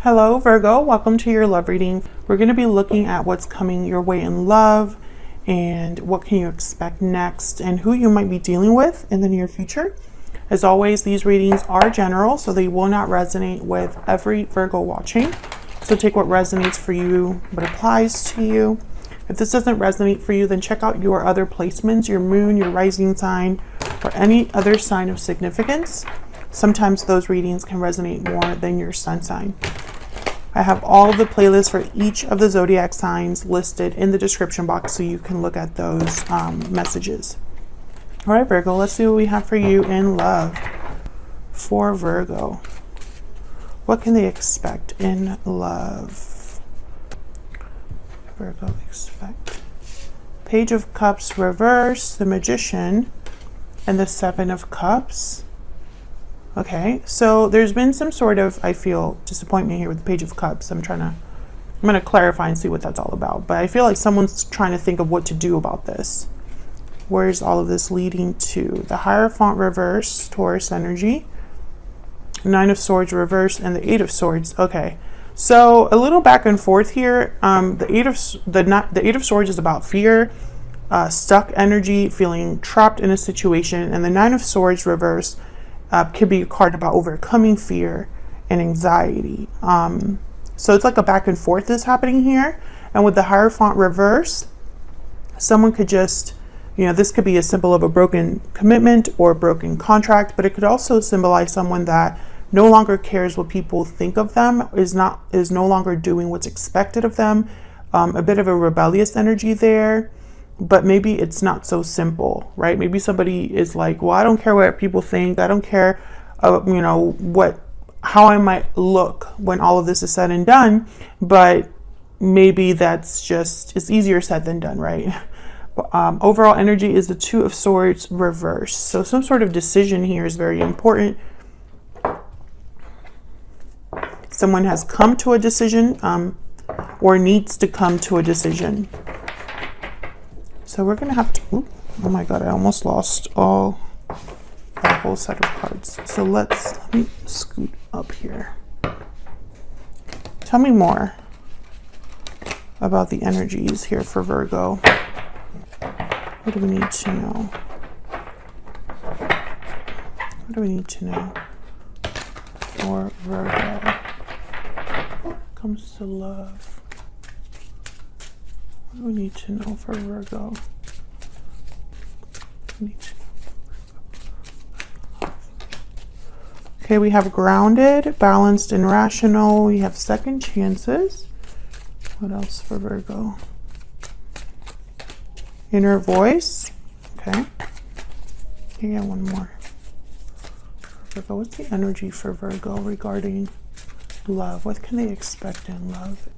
Hello Virgo, welcome to your love reading. We're going to be looking at what's coming your way in love and what can you expect next and who you might be dealing with in the near future. As always, these readings are general, so they will not resonate with every Virgo watching. So take what resonates for you, what applies to you. If this doesn't resonate for you, then check out your other placements, your moon, your rising sign, or any other sign of significance. Sometimes those readings can resonate more than your sun sign. I have all of the playlists for each of the zodiac signs listed in the description box so you can look at those messages. All right, Virgo, let's see what we have for you in love. For Virgo, what can they expect in love? Virgo, expect Page of Cups reverse, the Magician, and the Seven of Cups. Okay, so there's been some sort of, I feel, disappointment here with the Page of Cups. I'm going to clarify and see what that's all about. But I feel like someone's trying to think of what to do about this. Where's all of this leading to? The Hierophant reverse, Taurus energy. Nine of Swords reverse, and the Eight of Swords. Okay, so a little back and forth here. The Eight of Swords is about fear, stuck energy, feeling trapped in a situation. And the Nine of Swords reverse could be a card about overcoming fear and anxiety. So it's like a back and forth is happening here. And with the Hierophant reverse, someone could just, this could be a symbol of a broken commitment or a broken contract, but it could also symbolize someone that no longer cares what people think of them, is no longer doing what's expected of them. A bit of a rebellious energy there. But maybe it's not so simple, right? Maybe somebody is like, well, I don't care what people think. I don't care, how I might look when all of this is said and done. But maybe it's easier said than done, right? Overall energy is the Two of Swords reverse. So some sort of decision here is very important. Someone has come to a decision or needs to come to a decision. So we're going to have to, oh my God, I almost lost a whole set of cards. So let me scoot up here. Tell me more about the energies here for Virgo. What do we need to know? What do we need to know for Virgo? When it comes to love. What do we need to know for Virgo? Okay, we have grounded, balanced, and rational. We have second chances. What else for Virgo? Inner voice. Okay. Yeah, one more. Virgo, what's the energy for Virgo regarding love? What can they expect in love?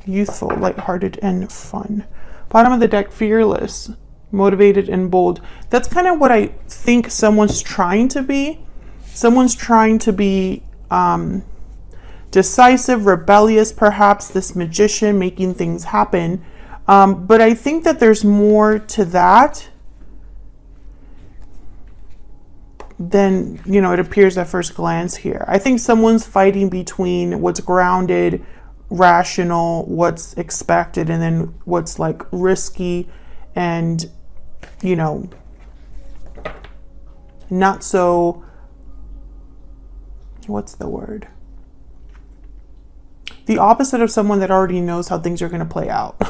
Youthful, lighthearted, and fun. Bottom of the deck, fearless, motivated, and bold. That's kind of what I think someone's trying to be. Someone's trying to be decisive, rebellious, perhaps, this magician making things happen. But I think that there's more to that than, it appears at first glance here. I think someone's fighting between what's grounded, rational, what's expected, and then what's like risky and not so, what's the word, the opposite of someone that already knows how things are going to play out.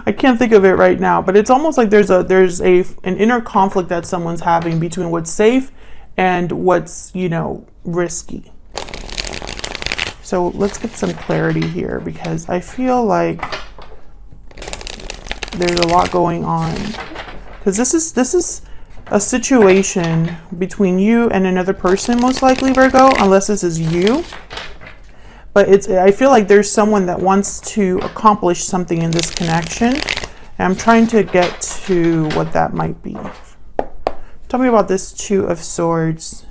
I can't think of it right now, but it's almost like there's an inner conflict that someone's having between what's safe and what's risky. So let's get some clarity here, because I feel like there's a lot going on. Because this is a situation between you and another person, most likely, Virgo, unless this is you. But I feel like there's someone that wants to accomplish something in this connection. And I'm trying to get to what that might be. Tell me about this Two of Swords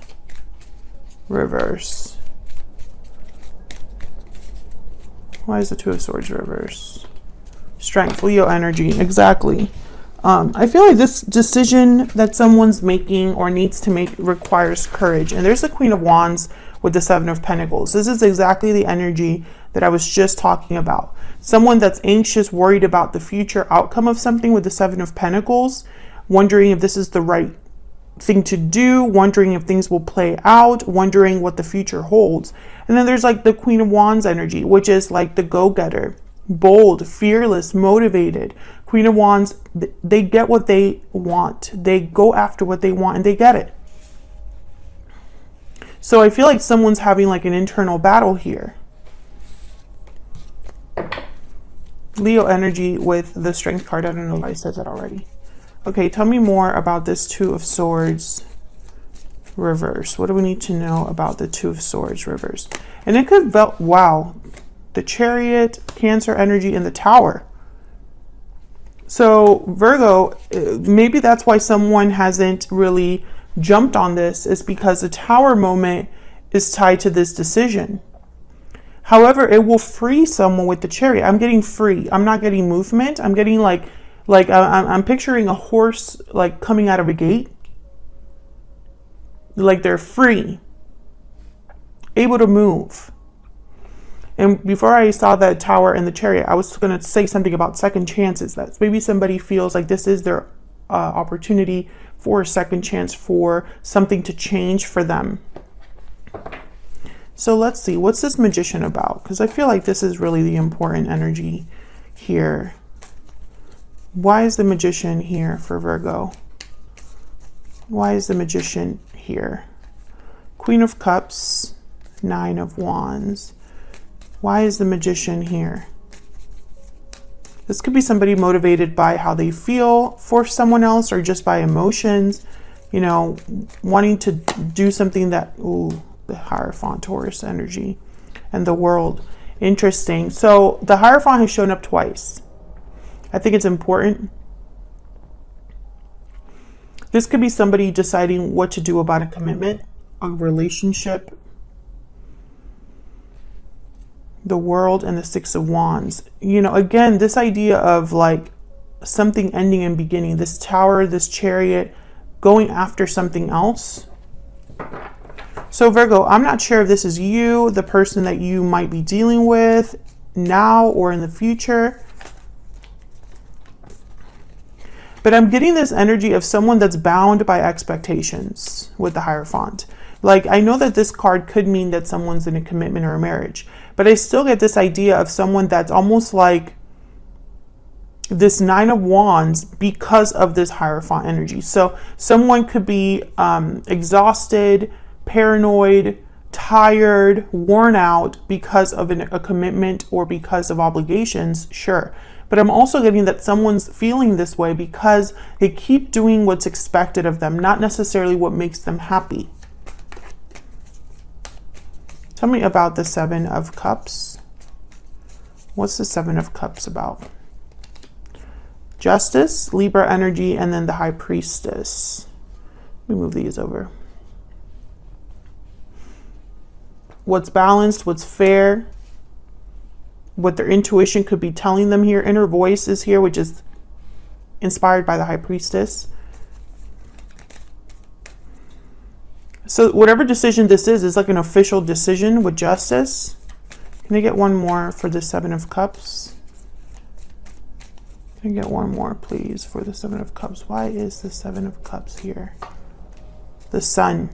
reverse. Why is the Two of Swords reverse? Strength, Leo energy, exactly. I feel like this decision that someone's making or needs to make requires courage. And there's the Queen of Wands with the Seven of Pentacles. This is exactly the energy that I was just talking about. Someone that's anxious, worried about the future outcome of something with the Seven of Pentacles, wondering if this is the right thing to do, wondering if things will play out, wondering what the future holds. And then there's like the Queen of Wands energy, which is like the go-getter, bold, fearless, motivated. Queen of Wands, they get what they want. They go after what they want and they get it. So I feel like someone's having like an internal battle here. Leo energy with the Strength card. I don't know if I said that already. Okay, tell me more about this Two of Swords reverse. What do we need to know about the Two of Swords reverse? And it could, wow, the Chariot, Cancer energy, and the Tower. So Virgo, maybe that's why someone hasn't really jumped on this, is because the Tower moment is tied to this decision. However, it will free someone with the Chariot. I'm getting free. I'm not getting movement. I'm getting like I'm picturing a horse like coming out of a gate. Like they're free, able to move. And before I saw that Tower and the Chariot, I was going to say something about second chances. That maybe somebody feels like this is their opportunity for a second chance, for something to change for them. So let's see, what's this Magician about? Because I feel like this is really the important energy here. Why is the Magician here for Virgo? Why is the Magician here? Queen of Cups, Nine of Wands. Why is the Magician here? This could be somebody motivated by how they feel for someone else, or just by emotions, you know, wanting to do something that, ooh, the Hierophant, Taurus energy, and the World. Interesting. So the Hierophant has shown up twice. I think it's important. This could be somebody deciding what to do about a commitment, a relationship. The World and the Six of Wands. You know, again, this idea of like something ending and beginning, this Tower, this Chariot, going after something else. So Virgo, I'm not sure if this is you, the person that you might be dealing with now or in the future. But I'm getting this energy of someone that's bound by expectations with the Hierophant. Like, I know that this card could mean that someone's in a commitment or a marriage, but I still get this idea of someone that's almost like this Nine of Wands because of this Hierophant energy. So someone could be exhausted, paranoid, tired, worn out because of a commitment or because of obligations, sure. But I'm also getting that someone's feeling this way because they keep doing what's expected of them, not necessarily what makes them happy. Tell me about the Seven of Cups. What's the Seven of Cups about? Justice, Libra energy, and then the High Priestess. Let me move these over. What's balanced, what's fair, what their intuition could be telling them here. Inner voice is here, which is inspired by the High Priestess. So whatever decision this is like an official decision with justice. Can I get one more for the Seven of Cups? Can I get one more, please, for the Seven of Cups? Why is the Seven of Cups here? The Sun.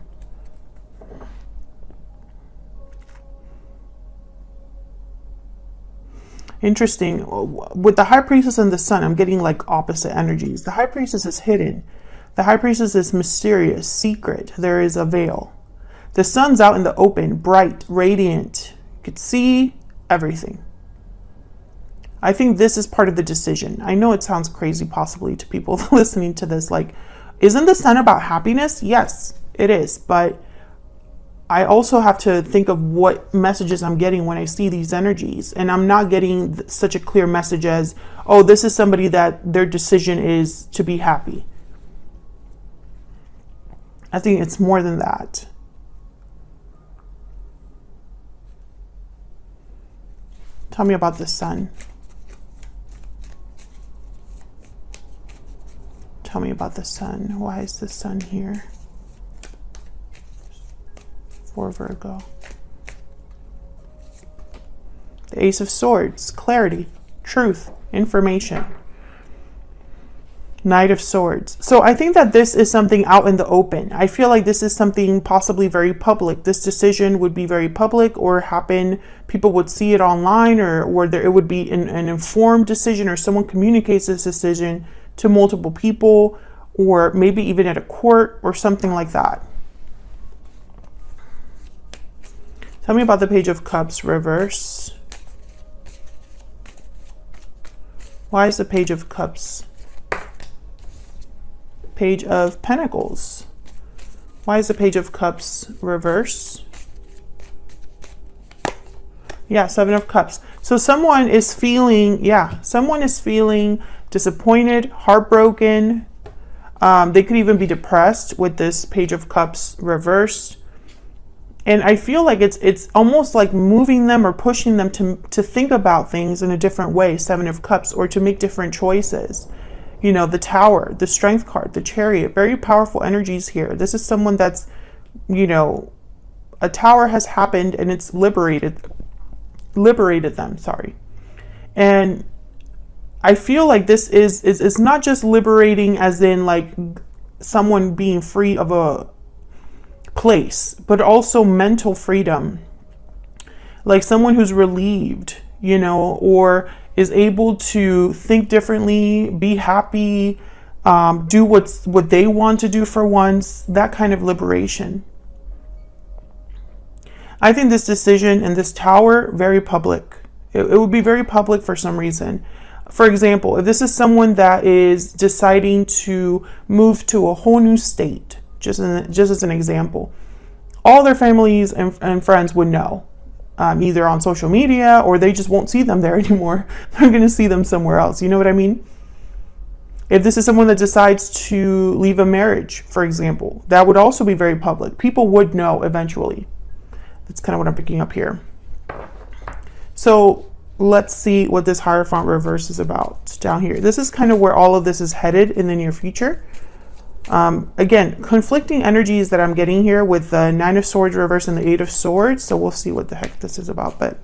Interesting. With the High Priestess and the Sun, I'm getting like opposite energies. The High Priestess is hidden. The High Priestess is mysterious, secret. There is a veil. The Sun's out in the open, bright, radiant. You could see everything. I think this is part of the decision. I know it sounds crazy possibly to people listening to this. Like, isn't the Sun about happiness? Yes, it is. But I also have to think of what messages I'm getting when I see these energies. And I'm not getting such a clear message as, oh, this is somebody that their decision is to be happy. I think it's more than that. Tell me about the Sun. Tell me about the Sun. Why is the Sun here for Virgo? The Ace of Swords, clarity, truth, information. Knight of Swords. So I think that this is something out in the open. I feel like this is something possibly very public. This decision would be very public or happen. People would see it online, or there, it would be an informed decision, or someone communicates this decision to multiple people, or maybe even at a court or something like that. Tell me about the Page of Cups reverse. Why is the Page of Cups? Page of Pentacles. Why is the Page of Cups reverse? Yeah, Seven of Cups. So someone is feeling, someone is feeling disappointed, heartbroken. They could even be depressed with this Page of Cups reversed. And I feel like it's almost like moving them or pushing them to think about things in a different way, Seven of Cups, or to make different choices. You know, the Tower, the Strength card, the Chariot, very powerful energies here. This is someone that's, you know, a Tower has happened and it's liberated them, sorry. And I feel like this is not just liberating as in like someone being free of a place, but also mental freedom. Like someone who's relieved, you know, or is able to think differently, be happy, do what they want to do for once, that kind of liberation. I think this decision and this Tower, very public. It would be very public for some reason. For example, if this is someone that is deciding to move to a whole new state, just as an example, all their families and friends would know. Either on social media, or they just won't see them there anymore. They're going to see them somewhere else. You know what I mean? If this is someone that decides to leave a marriage, for example, that would also be very public. People would know eventually. That's kind of what I'm picking up here. So let's see what this Hierophant reverse is about down here. This is kind of where all of this is headed in the near future. Again, conflicting energies that I'm getting here with the Nine of Swords reverse and the Eight of Swords. So we'll see what the heck this is about. But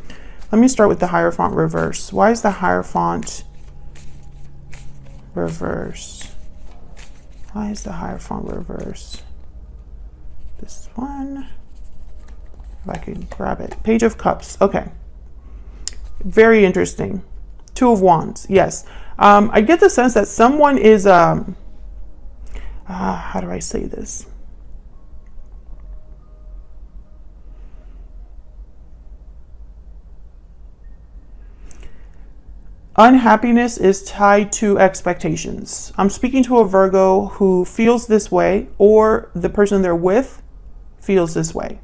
let me start with the Hierophant reverse. Why is the Hierophant reverse? Why is the Hierophant reverse? This one, if I can grab it. Page of Cups. Okay. Very interesting. Two of Wands. Yes. I get the sense that someone is, how do I say this? Unhappiness is tied to expectations. I'm speaking to a Virgo who feels this way, or the person they're with feels this way.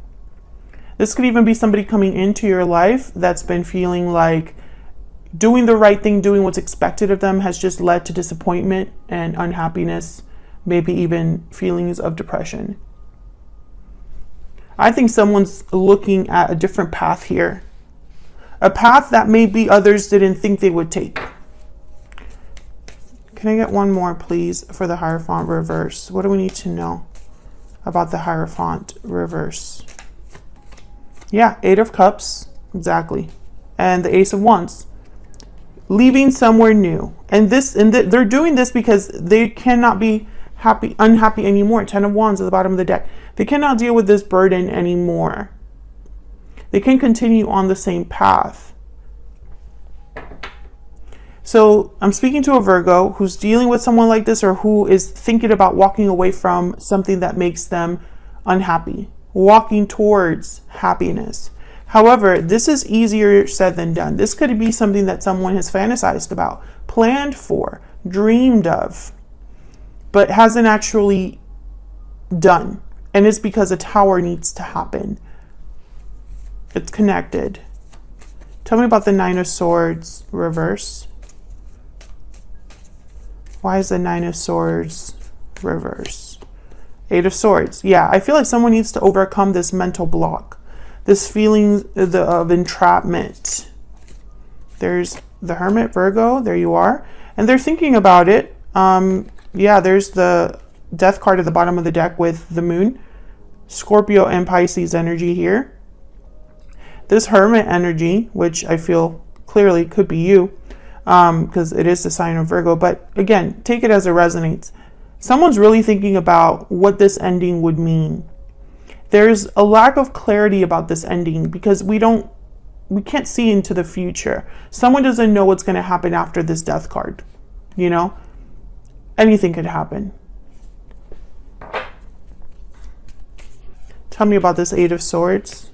This could even be somebody coming into your life that's been feeling like doing the right thing, doing what's expected of them has just led to disappointment and unhappiness. Maybe even feelings of depression. I think someone's looking at a different path here. A path that maybe others didn't think they would take. Can I get one more, please, for the Hierophant reverse? What do we need to know about the Hierophant reverse? Yeah, Eight of Cups, exactly. And the Ace of Wands. Leaving somewhere new. And they're doing this because they cannot be unhappy anymore. Ten of Wands at the bottom of the deck. They cannot deal with this burden anymore. They can continue on the same path. So I'm speaking to a Virgo who's dealing with someone like this, or who is thinking about walking away from something that makes them unhappy, walking towards happiness. However, this is easier said than done. This could be something that someone has fantasized about, planned for, dreamed of, but hasn't actually done. And it's because a Tower needs to happen. It's connected. Tell me about the Nine of Swords reverse. Why is the Nine of Swords reverse? Eight of Swords. Yeah, I feel like someone needs to overcome this mental block. This feeling of entrapment. There's the Hermit, Virgo. There you are. And they're thinking about it. Yeah, there's the Death card at the bottom of the deck with the Moon. Scorpio and Pisces energy here. this Hermit energy, which I feel clearly could be you, because it is the sign of Virgo. But again, take it as it resonates. Someone's really thinking about what this ending would mean. There's a lack of clarity about this ending because we can't see into the future. Someone doesn't know what's going to happen after this death card. You know, anything could happen. Tell me about this Eight of Swords.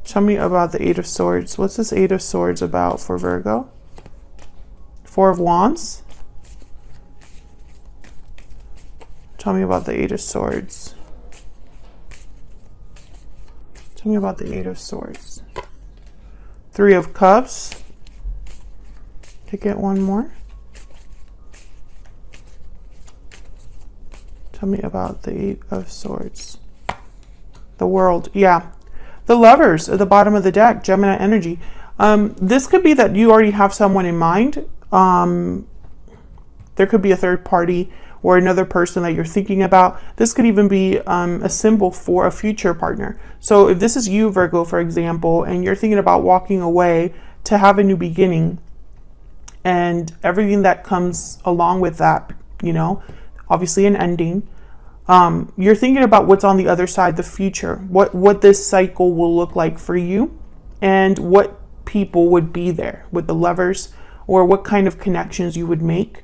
Tell me about the Eight of Swords. What's this Eight of Swords about for Virgo? Four of Wands. Tell me about the Eight of Swords. Tell me about the Eight of Swords. Three of Cups. To get one more. Tell me about the Eight of Swords. The World. Yeah. The Lovers at the bottom of the deck. Gemini energy. This could be that you already have someone in mind. There could be a third party or another person that you're thinking about. This could even be a symbol for a future partner. So if this is you, Virgo, for example, and you're thinking about walking away to have a new beginning and everything that comes along with that, you know, obviously an ending, you're thinking about what's on the other side, the future, what this cycle will look like for you and what people would be there with the Lovers, or what kind of connections you would make.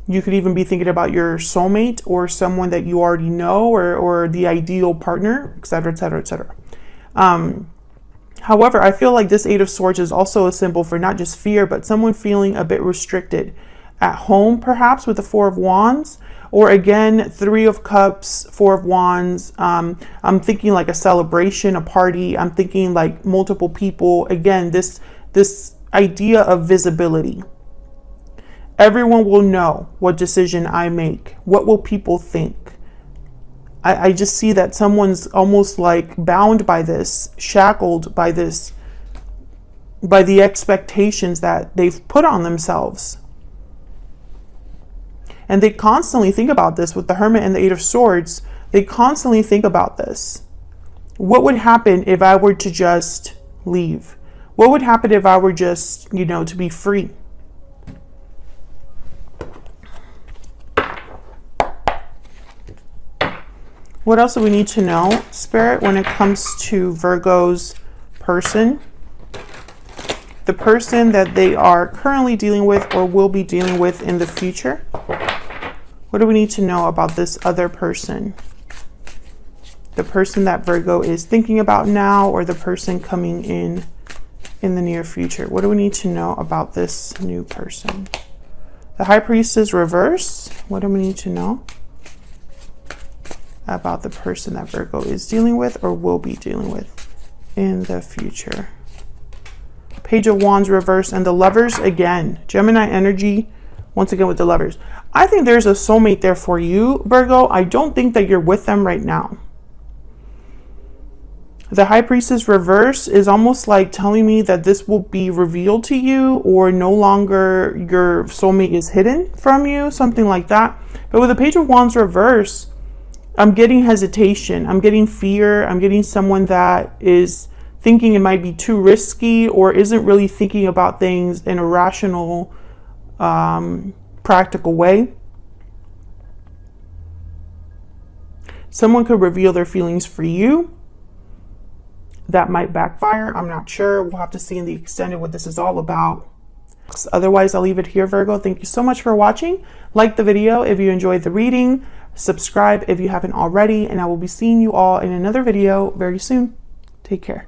You could even be thinking about your soulmate or someone that you already know, or the ideal partner, etc., etc., etc. However, I feel like this Eight of Swords is also a symbol for not just fear, but someone feeling a bit restricted at home, perhaps with the Four of Wands, or again, Three of Cups, Four of Wands. I'm thinking like a celebration, a party. I'm thinking like multiple people. Again, this idea of visibility. Everyone will know what decision I make. What will people think? I just see that someone's almost like bound by this, shackled by this, by the expectations that they've put on themselves. And they constantly think about this with the Hermit and the Eight of Swords. They constantly think about this. What would happen if I were to just leave? What would happen if I were just, you know, to be free? What else do we need to know, Spirit, when it comes to Virgo's person? The person that they are currently dealing with or will be dealing with in the future. What do we need to know about this other person? The person that Virgo is thinking about now, or the person coming in the near future. What do we need to know about this new person? The High Priestess reverse. What do we need to know about the person that Virgo is dealing with or will be dealing with in the future? Page of Wands reverse, and the Lovers again. Gemini energy, once again with the Lovers. I think there's a soulmate there for you, Virgo. I don't think that you're with them right now. The High Priestess reverse is almost like telling me that this will be revealed to you, or no longer your soulmate is hidden from you, something like that. But with the Page of Wands reverse, I'm getting hesitation, I'm getting fear, I'm getting someone that is thinking it might be too risky, or isn't really thinking about things in a rational, practical way. Someone could reveal their feelings for you. That might backfire. I'm not sure. We'll have to see in the extended what this is all about. Otherwise, I'll leave it here, Virgo. Thank you so much for watching. Like the video if you enjoyed the reading. Subscribe if you haven't already. And I will be seeing you all in another video very soon. Take care.